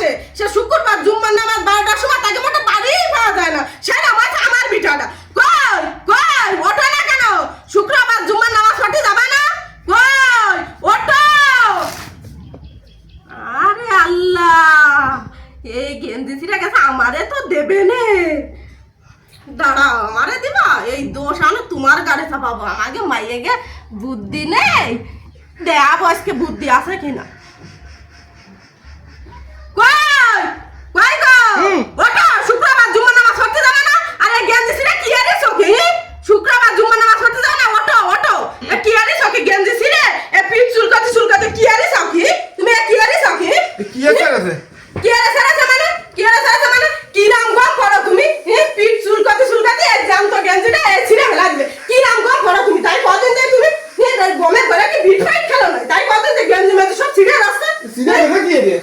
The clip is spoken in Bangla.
আসে, সে শুক্রবার জুম্মার নামাজ 12টার সময় তাকে মোটা বাড়িই পাওয়া যায় না। সেটা মাথা আমার বিটাটা কই কই ওঠো না কেন? শুক্রবার জুম্মার নামাজ পড়তে যাবে না? কই ওঠো! আরে আল্লাহ, এই গেঞ্জি ছিঁড়ে গেছে, আমারে তো দেবে নে। দাঁড়াও, আমারে দিবা? এই দোষ আনো তোমার গাড়ি চাপাবো। আমাকে মাইয়ে গে বুদ্ধি নেই, দেয়া বয়সকে বুদ্ধি আছে কিনা। কই কই গো ওঠো, শুক্রবার জুম্মার নামাজ পড়তে যাবে না? আরে গেঞ্জি ছিঁড়ে কি আরে চোখে? শুক্রবার জুম্মার নামাজ পড়তে যাবে না? ওঠো ওঠো, এ কি আরে চোখে গেঞ্জি ছিঁড়ে এ পিঠ চুলকাতে কি আরে চোখে? তুমি কি আরে চোখে? কি আছে রে? কি আরে সারাছে মানে? কি আরে সারাছে মানে? কি নাম গম করো তুমি? পিঠ চুলকাতে একদম তো গেঞ্জিটা ছিঁড়ে ফেলা দিবে। কি নাম গম করো তুমি? তাই কদিন যে তুমি গমে করে কি ভিড় ফাইট খেলো না? তাই কদিন যে গেঞ্জি মেজে সব ছিঁড়ে রাস্তা সিধা দেখা কি রে?